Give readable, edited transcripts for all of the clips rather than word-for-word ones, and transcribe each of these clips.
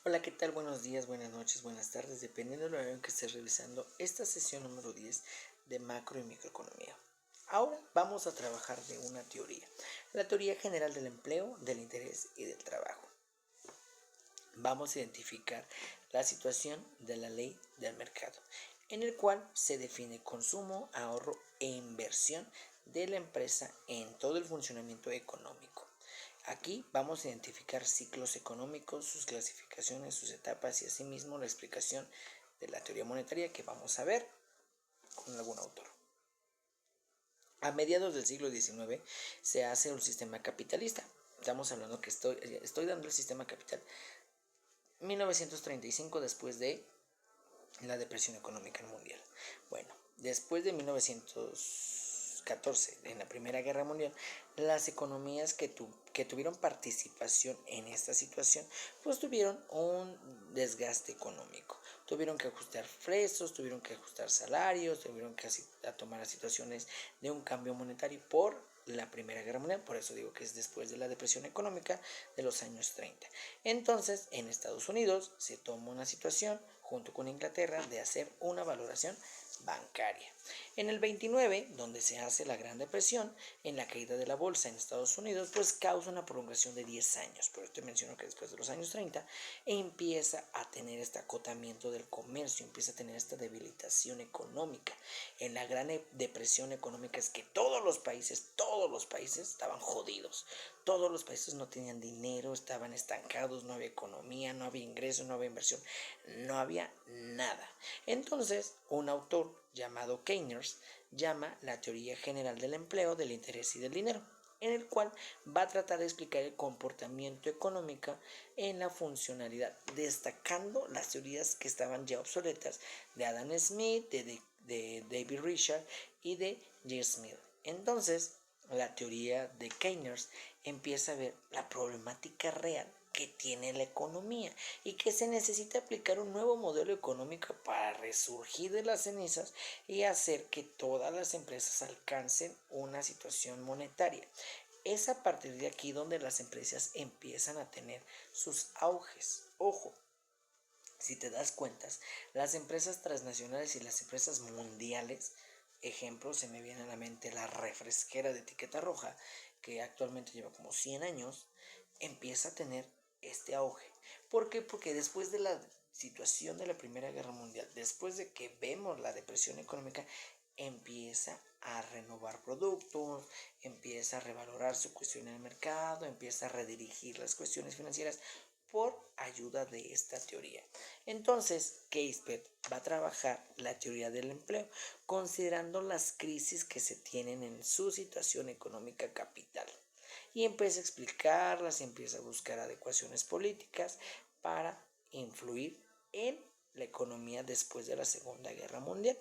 Hola, ¿qué tal? Buenos días, buenas noches, buenas tardes, dependiendo del horario en que estés revisando esta sesión número 10 de macro y microeconomía. Ahora vamos a trabajar de una teoría, la teoría general del empleo, del interés y del trabajo. Vamos a identificar la situación de la ley del mercado, en el cual se define consumo, ahorro e inversión de la empresa en todo el funcionamiento económico. Aquí vamos a identificar ciclos económicos, sus clasificaciones, sus etapas y asimismo la explicación de la teoría monetaria que vamos a ver con algún autor. A mediados del siglo XIX se hace un sistema capitalista. Estamos hablando que estoy dando el sistema capital 1935, después de la depresión económica mundial. Bueno, después de 1914, en la Primera Guerra Mundial, las economías que tuvieron participación en esta situación, pues tuvieron un desgaste económico. Tuvieron que ajustar precios, tuvieron que ajustar salarios, tuvieron que tomar situaciones de un cambio monetario por la Primera Guerra Mundial. Por eso digo que es después de la depresión económica de los años 30. Entonces, en Estados Unidos se toma una situación junto con Inglaterra de hacer una valoración bancaria. En el 29, donde se hace la Gran Depresión, en la caída de la bolsa en Estados Unidos, pues causa una prolongación de 10 años. Pero te menciono que después de los años 30 empieza a tener este acotamiento del comercio, empieza a tener esta debilitación económica. En la Gran Depresión económica es que todos los países estaban jodidos. Todos los países no tenían dinero, estaban estancados, no había economía, no había ingresos, no había inversión, no había nada. Entonces, un autor llamado Keynes llama la teoría general del empleo, del interés y del dinero, en el cual va a tratar de explicar el comportamiento económico en la funcionalidad, destacando las teorías que estaban ya obsoletas de Adam Smith, de David Richard y de J. Smith. Entonces, la teoría de Keynes empieza a ver la problemática real que tiene la economía y que se necesita aplicar un nuevo modelo económico para resurgir de las cenizas y hacer que todas las empresas alcancen una situación monetaria. Es a partir de aquí donde las empresas empiezan a tener sus auges. Ojo, si te das cuenta, las empresas transnacionales y las empresas mundiales, ejemplo, se me viene a la mente la refresquera de etiqueta roja, que actualmente lleva como 100 años, empieza a tener este auge. ¿Por qué? Porque después de la situación de la Primera Guerra Mundial, después de que vemos la depresión económica, empieza a renovar productos, empieza a revalorar su cuestión en el mercado, empieza a redirigir las cuestiones financieras por ayuda de esta teoría. Entonces, Keisbert va a trabajar la teoría del empleo, considerando las crisis que se tienen en su situación económica capital. Y empieza a explicarlas, empieza a buscar adecuaciones políticas para influir en la economía después de la Segunda Guerra Mundial.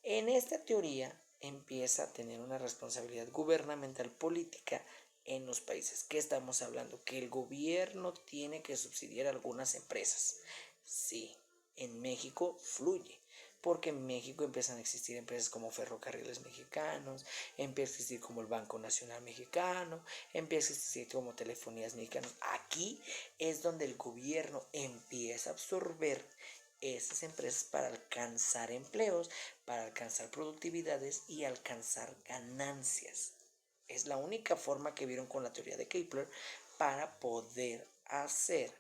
En esta teoría empieza a tener una responsabilidad gubernamental política en los países. ¿Qué estamos hablando? Que el gobierno tiene que subsidiar algunas empresas. Sí, en México fluye, porque en México empiezan a existir empresas como Ferrocarriles Mexicanos, empieza a existir como el Banco Nacional Mexicano, empieza a existir como Telefonías Mexicanos. Aquí es donde el gobierno empieza a absorber esas empresas para alcanzar empleos, para alcanzar productividades y alcanzar ganancias. Es la única forma que vieron con la teoría de Kepler para poder hacer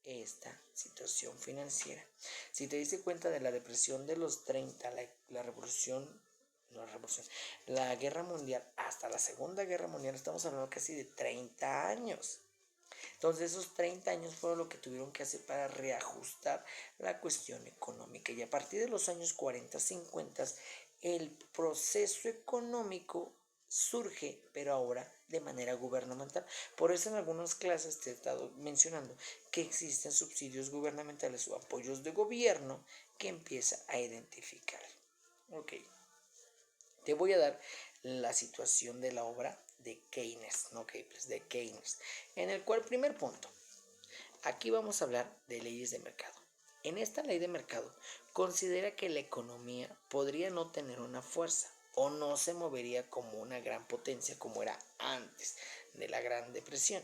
esta situación financiera. Si te diste cuenta de la depresión de los 30, la guerra mundial hasta la Segunda Guerra Mundial, estamos hablando casi de 30 años. Entonces esos 30 años fueron lo que tuvieron que hacer para reajustar la cuestión económica. Y a partir de los años 40, 50, el proceso económico surge, pero ahora de manera gubernamental. Por eso en algunas clases te he estado mencionando que existen subsidios gubernamentales o apoyos de gobierno que empieza a identificar. Ok. Te voy a dar la situación de la obra de Keynes, no Keynes, de Keynes, en el cual, primer punto, aquí vamos a hablar de leyes de mercado. En esta ley de mercado considera que la economía podría no tener una fuerza o no se movería como una gran potencia como era antes de la Gran Depresión.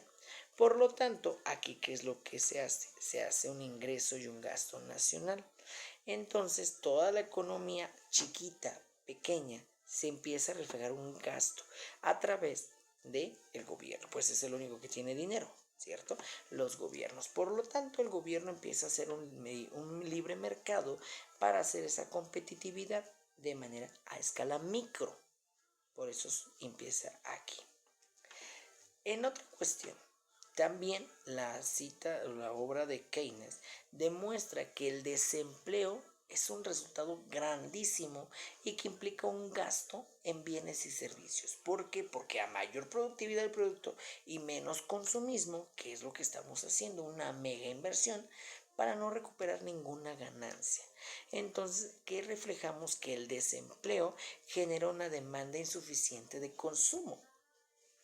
Por lo tanto, aquí, ¿qué es lo que se hace? Se hace un ingreso y un gasto nacional. Entonces, toda la economía chiquita, pequeña, se empieza a reflejar un gasto a través del gobierno, pues es el único que tiene dinero, ¿cierto? Los gobiernos. Por lo tanto, el gobierno empieza a hacer un libre mercado para hacer esa competitividad de manera a escala micro. Por eso empieza aquí. En otra cuestión, también la obra de Keynes demuestra que el desempleo es un resultado grandísimo y que implica un gasto en bienes y servicios. ¿Por qué? Porque a mayor productividad del producto y menos consumismo, que es lo que estamos haciendo, una mega inversión, para no recuperar ninguna ganancia. Entonces, ¿qué reflejamos? Que el desempleo genera una demanda insuficiente de consumo.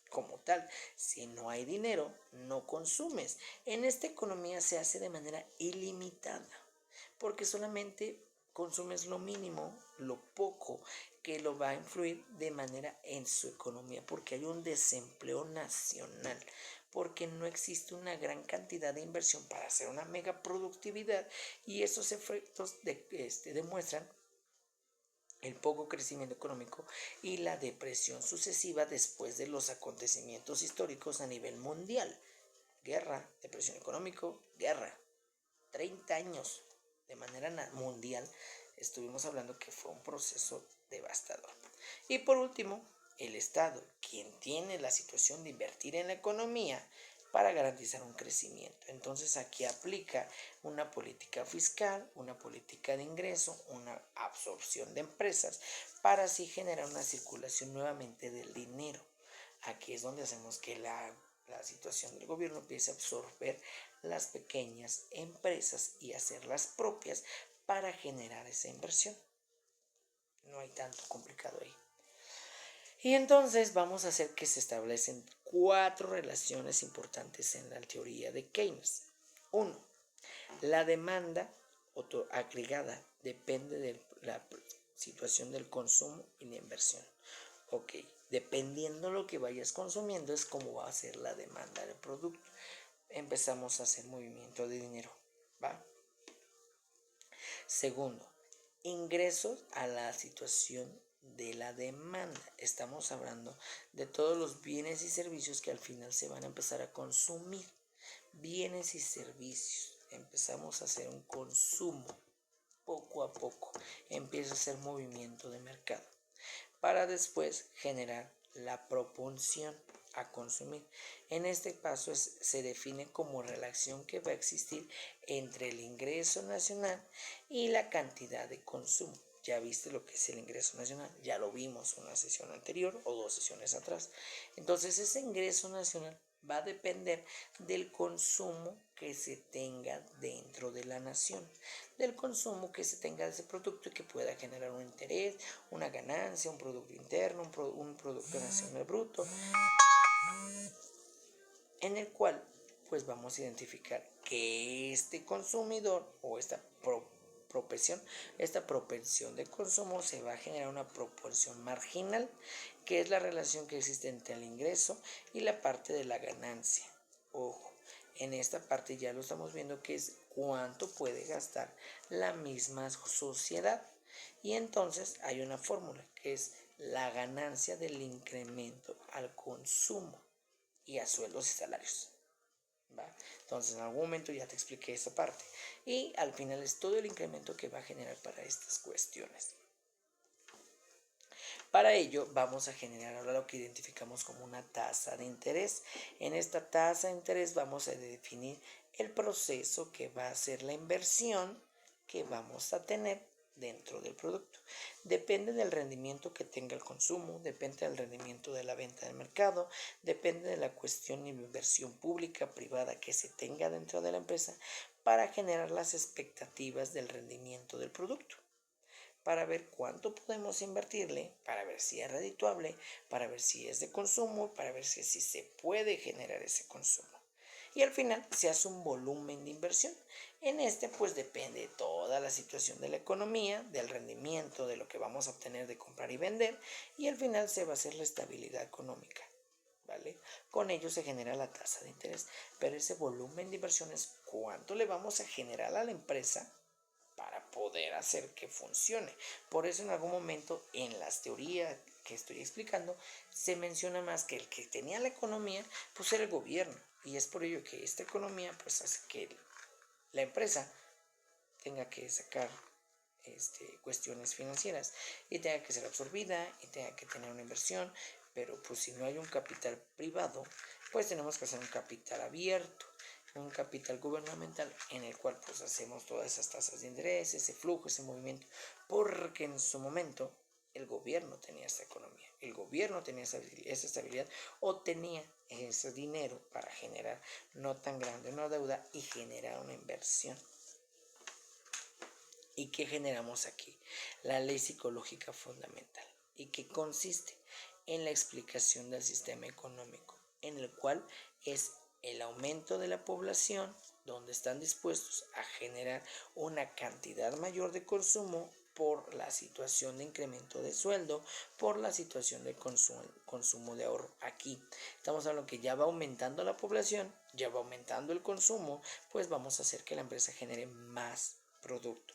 Como tal, si no hay dinero, no consumes. En esta economía se hace de manera ilimitada, porque solamente consumes lo mínimo, lo poco, que lo va a influir de manera en su economía, porque hay un desempleo nacional, porque no existe una gran cantidad de inversión para hacer una mega productividad, y esos efectos demuestran el poco crecimiento económico y la depresión sucesiva después de los acontecimientos históricos a nivel mundial. Guerra, depresión económico, guerra. 30 años de manera mundial estuvimos hablando que fue un proceso devastador. Y por último, el Estado, quien tiene la situación de invertir en la economía para garantizar un crecimiento. Entonces aquí aplica una política fiscal, una política de ingreso, una absorción de empresas para así generar una circulación nuevamente del dinero. Aquí es donde hacemos que la situación del gobierno empiece a absorber las pequeñas empresas y hacerlas propias para generar esa inversión. No hay tanto complicado ahí. Y entonces vamos a hacer que se establecen 4 relaciones importantes en la teoría de Keynes. 1. La demanda agregada depende de la situación del consumo y la inversión. Ok, dependiendo de lo que vayas consumiendo es como va a ser la demanda del producto. Empezamos a hacer movimiento de dinero, ¿va? Segundo, ingresos a la situación de la demanda. Estamos hablando de todos los bienes y servicios que al final se van a empezar a consumir. Bienes y servicios. Empezamos a hacer un consumo poco a poco. Empieza a hacer movimiento de mercado para después generar la propensión a consumir. En este paso se define como relación que va a existir entre el ingreso nacional y la cantidad de consumo. Ya viste lo que es el ingreso nacional, ya lo vimos en una sesión anterior o 2 sesiones atrás. Entonces ese ingreso nacional va a depender del consumo que se tenga dentro de la nación, del consumo que se tenga de ese producto y que pueda generar un interés, una ganancia, un producto interno, un producto nacional bruto, en el cual pues vamos a identificar que este consumidor o esta propensión de consumo se va a generar una proporción marginal, que es la relación que existe entre el ingreso y la parte de la ganancia. Ojo, en esta parte ya lo estamos viendo que es cuánto puede gastar la misma sociedad. Y entonces hay una fórmula que es la ganancia del incremento al consumo y a sueldos y salarios. ¿Va? Entonces en algún momento ya te expliqué esta parte y al final es todo el incremento que va a generar para estas cuestiones. Para ello vamos a generar ahora lo que identificamos como una tasa de interés. En esta tasa de interés vamos a definir el proceso que va a ser la inversión que vamos a tener dentro del producto. Depende del rendimiento que tenga el consumo, depende del rendimiento de la venta del mercado, depende de la cuestión de inversión pública, privada que se tenga dentro de la empresa para generar las expectativas del rendimiento del producto, para ver cuánto podemos invertirle, para ver si es redituable, para ver si es de consumo, para ver si se puede generar ese consumo. Y al final se hace un volumen de inversión. En este pues depende toda la situación de la economía, del rendimiento, de lo que vamos a obtener de comprar y vender, y al final se va a hacer la estabilidad económica. ¿vale? Con ello se genera la tasa de interés, pero ese volumen de inversiones, ¿cuánto le vamos a generar a la empresa para poder hacer que funcione? Por eso en algún momento en las teorías que estoy explicando se menciona más que el que tenía la economía pues era el gobierno, y es por ello que esta economía pues hace que la empresa tenga que sacar cuestiones financieras y tenga que ser absorbida y tenga que tener una inversión, pero pues si no hay un capital privado, pues tenemos que hacer un capital abierto, un capital gubernamental en el cual pues hacemos todas esas tasas de interés, ese flujo, ese movimiento, porque en su momento el gobierno tenía esta economía, el gobierno tenía esa estabilidad o tenía ese dinero para generar no tan grande una deuda y generar una inversión. ¿Y qué generamos aquí? La ley psicológica fundamental. ¿Y qué consiste? En la explicación del sistema económico, en el cual es el aumento de la población, donde están dispuestos a generar una cantidad mayor de consumo por la situación de incremento de sueldo, por la situación de consumo de ahorro. Aquí estamos hablando que ya va aumentando la población, ya va aumentando el consumo, pues vamos a hacer que la empresa genere más producto.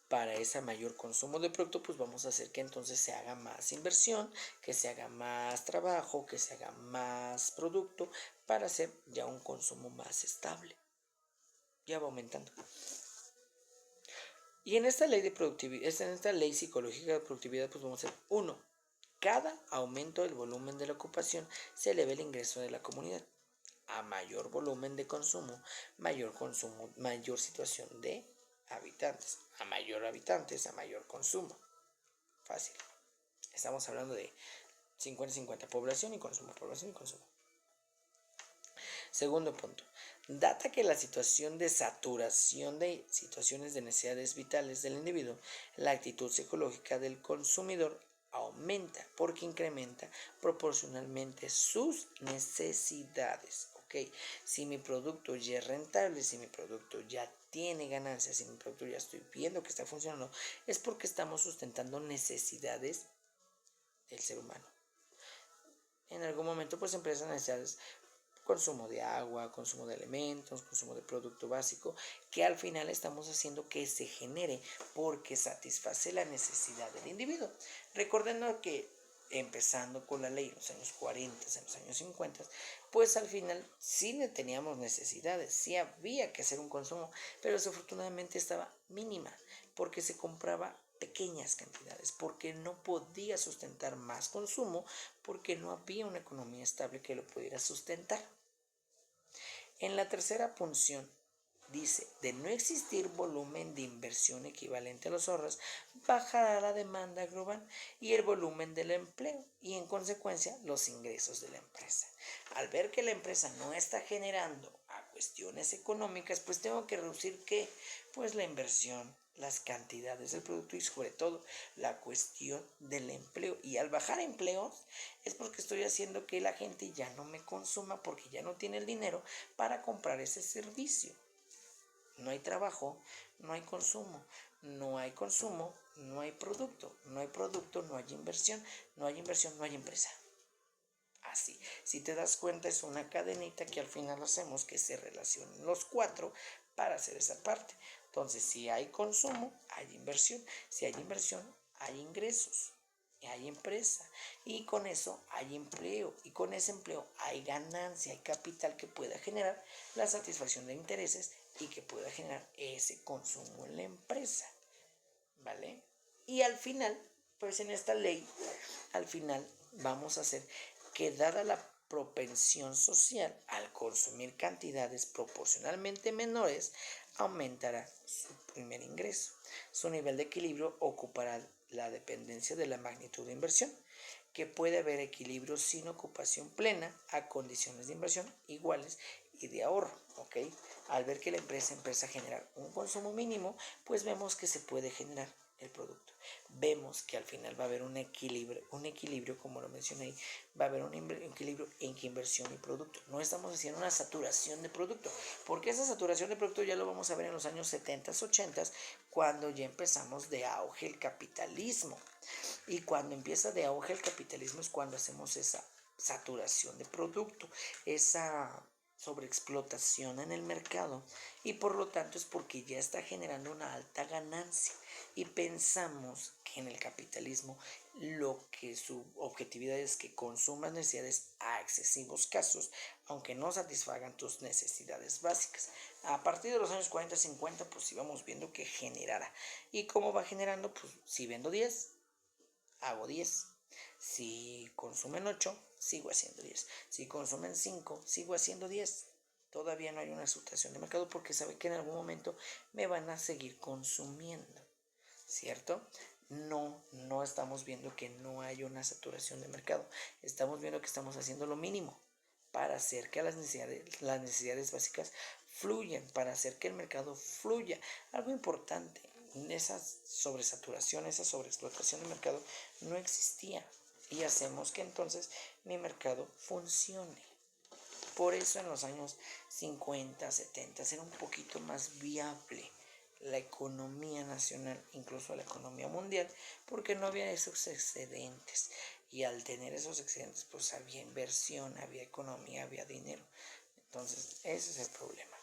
Para ese mayor consumo de producto, pues vamos a hacer que entonces se haga más inversión, que se haga más trabajo, que se haga más producto para hacer ya un consumo más estable. Ya va aumentando. Y en esta ley de productividad, en esta ley psicológica de productividad, pues vamos a hacer uno. Cada aumento del volumen de la ocupación se eleva el ingreso de la comunidad. A mayor volumen de consumo, mayor situación de habitantes. A mayor habitantes, a mayor consumo. Fácil. Estamos hablando de 50-50, población y consumo, población y consumo. Segundo punto. Data que la situación de saturación de situaciones de necesidades vitales del individuo, la actitud psicológica del consumidor aumenta porque incrementa proporcionalmente sus necesidades. ¿Ok? Si mi producto ya es rentable, si mi producto ya tiene ganancias, si mi producto ya estoy viendo que está funcionando, es porque estamos sustentando necesidades del ser humano. En algún momento pues empresas necesidades, consumo de agua, consumo de alimentos, consumo de producto básico, que al final estamos haciendo que se genere porque satisface la necesidad del individuo. Recordando que empezando con la ley en los años 40, en los años 50, pues al final sí teníamos necesidades, sí había que hacer un consumo, pero desafortunadamente estaba mínima porque se compraba pequeñas cantidades, porque no podía sustentar más consumo, porque no había una economía estable que lo pudiera sustentar. En la tercera punción dice, de no existir volumen de inversión equivalente a los ahorros, bajará la demanda global y el volumen del empleo y en consecuencia los ingresos de la empresa. Al ver que la empresa no está generando a cuestiones económicas, pues tengo que reducir ¿qué? Pues la inversión, las cantidades del producto y sobre todo la cuestión del empleo. Y al bajar empleos es porque estoy haciendo que la gente ya no me consuma porque ya no tiene el dinero para comprar ese servicio. No hay trabajo, no hay consumo. No hay consumo, no hay producto. No hay producto, no hay inversión. No hay inversión, no hay empresa. Así, si te das cuenta es una cadenita que al final hacemos que se relacionen los cuatro para hacer esa parte. Entonces, si hay consumo, hay inversión. Si hay inversión, hay ingresos. Y hay empresa. Y con eso hay empleo. Y con ese empleo hay ganancia, hay capital que pueda generar la satisfacción de intereses y que pueda generar ese consumo en la empresa. ¿Vale? Y al final, pues en esta ley, al final vamos a hacer que dada la propensión social al consumir cantidades proporcionalmente menores, aumentará su primer ingreso. Su nivel de equilibrio ocupará la dependencia de la magnitud de inversión, que puede haber equilibrio sin ocupación plena a condiciones de inversión iguales y de ahorro, ¿ok? Al ver que la empresa empieza a generar un consumo mínimo, pues vemos que se puede generar el producto. Vemos que al final va a haber un equilibrio, como lo mencioné ahí, va a haber un equilibrio entre inversión y producto. No estamos haciendo una saturación de producto, porque esa saturación de producto ya lo vamos a ver en los años 70, 80, cuando ya empezamos de auge el capitalismo. Y cuando empieza de auge el capitalismo es cuando hacemos esa saturación de producto, esa sobreexplotación en el mercado, y por lo tanto es porque ya está generando una alta ganancia y pensamos que en el capitalismo lo que su objetividad es que consumas necesidades a excesivos casos, aunque no satisfagan tus necesidades básicas. A partir de los años 40, 50, pues íbamos viendo que generará. ¿Y cómo va generando? Pues si vendo 10, hago 10. Si consumen 8, sigo haciendo 10. Si consumen 5, sigo haciendo 10. Todavía no hay una saturación de mercado porque sabe que en algún momento me van a seguir consumiendo, ¿cierto? No estamos viendo que no hay una saturación de mercado. Estamos viendo que estamos haciendo lo mínimo para hacer que las necesidades básicas fluyan, para hacer que el mercado fluya. Algo importante, esa sobresaturación, esa sobreexplotación del mercado no existía y hacemos que entonces mi mercado funcione. Por eso en los años 50, 70 era un poquito más viable la economía nacional, incluso la economía mundial, porque no había esos excedentes. Y al tener esos excedentes, pues había inversión, había economía, había dinero. Entonces, ese es el problema.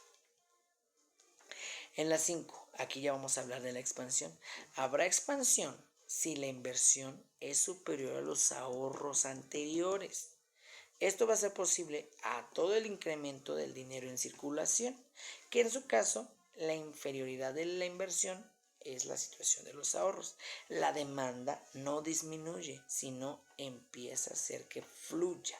En la 5, aquí ya vamos a hablar de la expansión. Habrá expansión si la inversión es superior a los ahorros anteriores. Esto va a ser posible a todo el incremento del dinero en circulación, que en su caso la inferioridad de la inversión es la situación de los ahorros. La demanda no disminuye, sino empieza a hacer que fluya.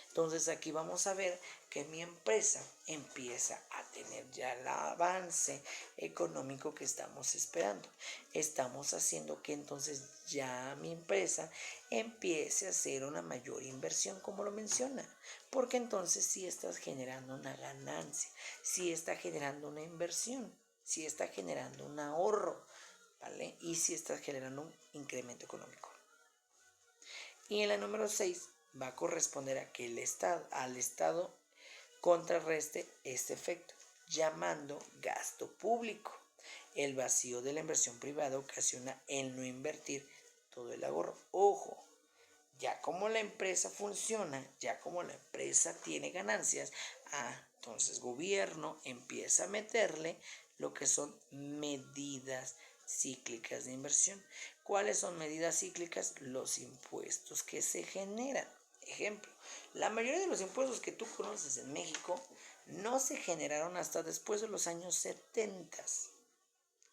Entonces aquí vamos a ver que mi empresa empieza a tener ya el avance económico que estamos esperando. Estamos haciendo que entonces ya mi empresa empiece a hacer una mayor inversión, como lo menciona, porque entonces sí estás generando una ganancia, sí está generando una inversión, sí está generando un ahorro, ¿vale? Y sí estás generando un incremento económico. Y en la número 6 va a corresponder a que al Estado contrarreste este efecto, llamando gasto público. El vacío de la inversión privada ocasiona el no invertir todo el ahorro. Ojo, ya como la empresa funciona, ya como la empresa tiene ganancias, entonces gobierno empieza a meterle lo que son medidas cíclicas de inversión. ¿Cuáles son medidas cíclicas? Los impuestos que se generan. Ejemplo, la mayoría de los impuestos que tú conoces en México no se generaron hasta después de los años 70.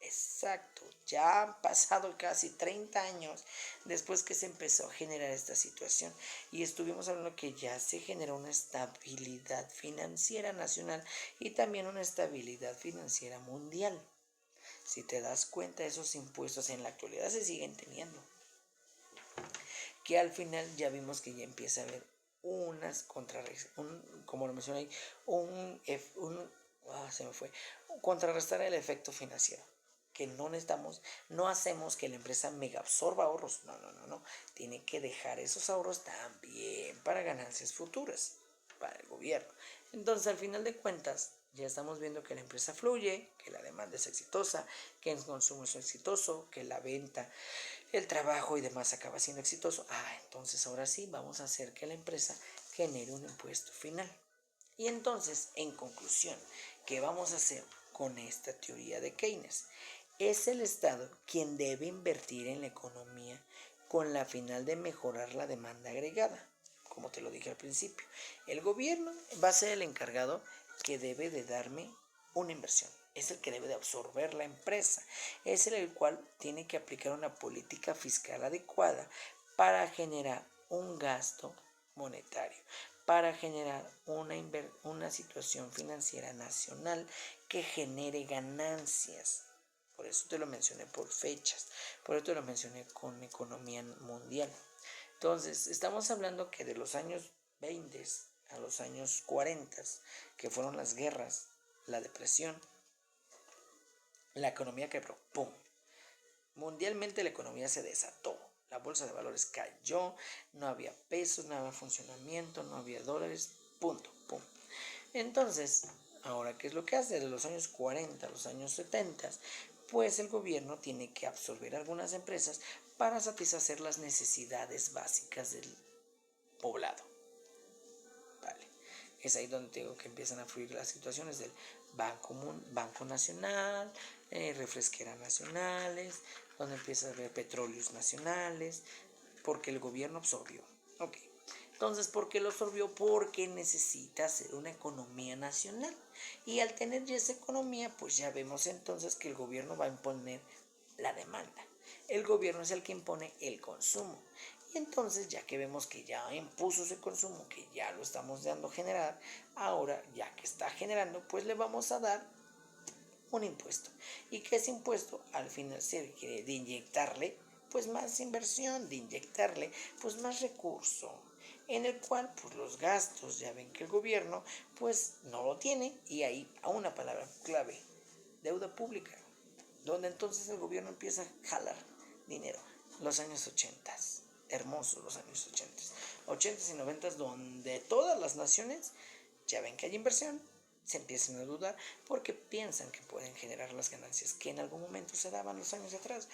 Exacto, ya han pasado casi 30 años después que se empezó a generar esta situación y estuvimos hablando que ya se generó una estabilidad financiera nacional y también una estabilidad financiera mundial. Si te das cuenta, esos impuestos en la actualidad se siguen teniendo, que al final ya vimos que ya empieza a haber unas como lo mencioné ahí, contrarrestar el efecto financiero, que no hacemos que la empresa mega absorba ahorros, no, tiene que dejar esos ahorros también para ganancias futuras, para el gobierno. Entonces, al final de cuentas, ya estamos viendo que la empresa fluye, que la demanda es exitosa, que el consumo es exitoso, que la venta, el trabajo y demás acaba siendo exitoso. Entonces ahora sí vamos a hacer que la empresa genere un impuesto final. Y entonces, en conclusión, ¿qué vamos a hacer con esta teoría de Keynes? Es el Estado quien debe invertir en la economía con la final de mejorar la demanda agregada, como te lo dije al principio. El gobierno va a ser el encargado que debe de darme una inversión. Es el que debe de absorber la empresa. Es el cual tiene que aplicar una política fiscal adecuada para generar un gasto monetario, para generar una situación financiera nacional que genere ganancias. Por eso te lo mencioné por fechas, por eso te lo mencioné con economía mundial. Entonces, estamos hablando que de los años 20 a los años 40, que fueron las guerras, la depresión, la economía quebró, ¡pum! mundialmente la economía se desató. La bolsa de valores cayó, no había pesos, no había funcionamiento, no había dólares, punto, pum. Entonces, ahora, ¿qué es lo que hace? De los años 40 a los años 70, pues el gobierno tiene que absorber algunas empresas para satisfacer las necesidades básicas del poblado. Vale. Es ahí donde tengo que empiezan a fluir las situaciones del Banco Nacional, refresqueras nacionales, donde empieza a haber petróleos nacionales, porque el gobierno absorbió. Ok. Entonces, ¿por qué lo absorbió? Porque necesita hacer una economía nacional. Y al tener ya esa economía, pues ya vemos entonces que el gobierno va a imponer la demanda. El gobierno es el que impone el consumo. Y entonces, ya que vemos que ya impuso ese consumo, que ya lo estamos dando a generar, ahora ya que está generando, pues le vamos a dar un impuesto. ¿Y qué es impuesto? Al final se requiere de inyectarle pues más inversión, de inyectarle pues más recurso, en el cual pues los gastos, ya ven que el gobierno pues no lo tiene, y ahí a una palabra clave, deuda pública, donde entonces el gobierno empieza a jalar dinero. Los años 80, hermosos los años 80, 80 y 90, donde todas las naciones ya ven que hay inversión, se empiezan a dudar porque piensan que pueden generar las ganancias que en algún momento se daban los años atrás.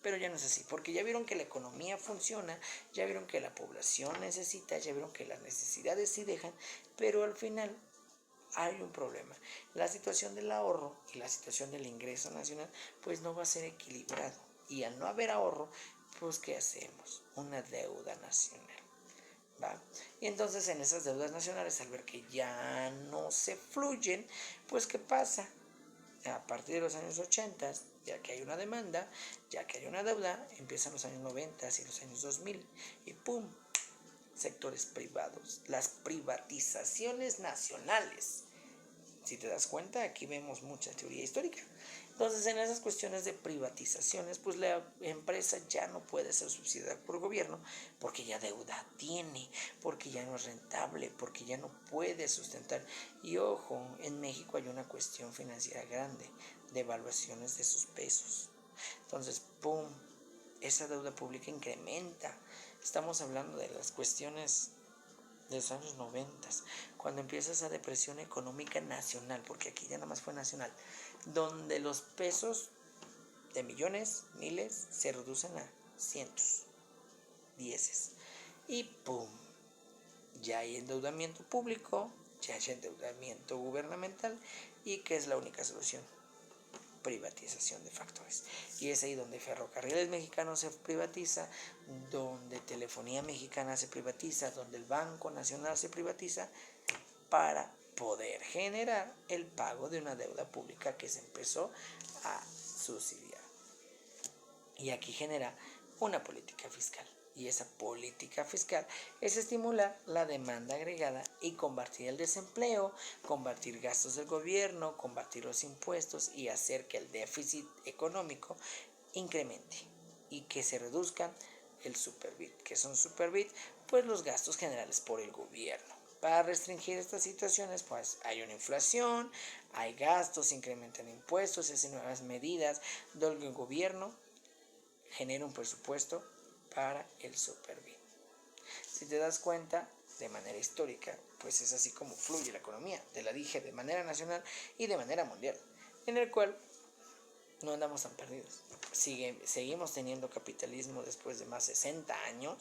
Pero ya no es así, porque ya vieron que la economía funciona, ya vieron que la población necesita, ya vieron que las necesidades sí dejan, pero al final hay un problema. La situación del ahorro y la situación del ingreso nacional pues no va a ser equilibrado. Y al no haber ahorro, pues ¿qué hacemos? Una deuda nacional. ¿Va? Y entonces en esas deudas nacionales, al ver que ya no se fluyen, pues ¿qué pasa? A partir de los años 80, ya que hay una demanda, ya que hay una deuda, empiezan los años 90 y los años 2000 y ¡pum! Sectores privados, las privatizaciones nacionales. Si te das cuenta, aquí vemos mucha teoría histórica. Entonces, en esas cuestiones de privatizaciones, pues la empresa ya no puede ser subsidiada por el gobierno porque ya deuda tiene, porque ya no es rentable, porque ya no puede sustentar. Y ojo, en México hay una cuestión financiera grande de evaluaciones de sus pesos. Entonces, ¡pum! Esa deuda pública incrementa. Estamos hablando de las cuestiones de los años 90, cuando empieza esa depresión económica nacional, porque aquí ya nada más fue nacional, donde los pesos de millones, miles, se reducen a cientos, dieces. Y ¡pum! Ya hay endeudamiento público, ya hay endeudamiento gubernamental, y ¿qué es la única solución? Privatización de factores. Y es ahí donde Ferrocarriles Mexicanos se privatiza, donde Telefonía Mexicana se privatiza, donde el Banco Nacional se privatiza, para poder generar el pago de una deuda pública que se empezó a subsidiar. Y aquí genera una política fiscal. Y esa política fiscal es estimular la demanda agregada y combatir el desempleo, combatir gastos del gobierno, combatir los impuestos y hacer que el déficit económico incremente y que se reduzcan el superávit. ¿Qué son superávit? Pues los gastos generales por el gobierno. Para restringir estas situaciones, pues hay una inflación, hay gastos, se incrementan impuestos, se hacen nuevas medidas, donde el gobierno genera un presupuesto para el superávit. Si te das cuenta, de manera histórica, pues es así como fluye la economía, te la dije, de manera nacional y de manera mundial, en el cual no andamos tan perdidos. Seguimos teniendo capitalismo después de más de 60 años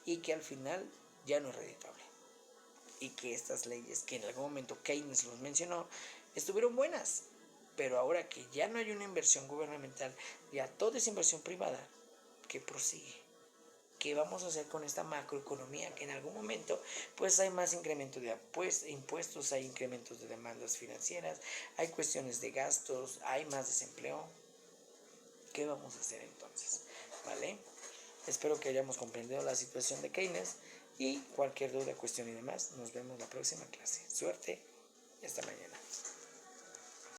y que al final ya no es redituable. Y que estas leyes, que en algún momento Keynes los mencionó, estuvieron buenas, pero ahora que ya no hay una inversión gubernamental, ya todo es inversión privada, que prosigue. ¿Qué vamos a hacer con esta macroeconomía? Que en algún momento pues hay más incremento de impuestos, hay incrementos de demandas financieras, hay cuestiones de gastos, hay más desempleo. ¿Qué vamos a hacer entonces? ¿Vale? Espero que hayamos comprendido la situación de Keynes y cualquier duda, cuestión y demás, nos vemos la próxima clase. Suerte y hasta mañana.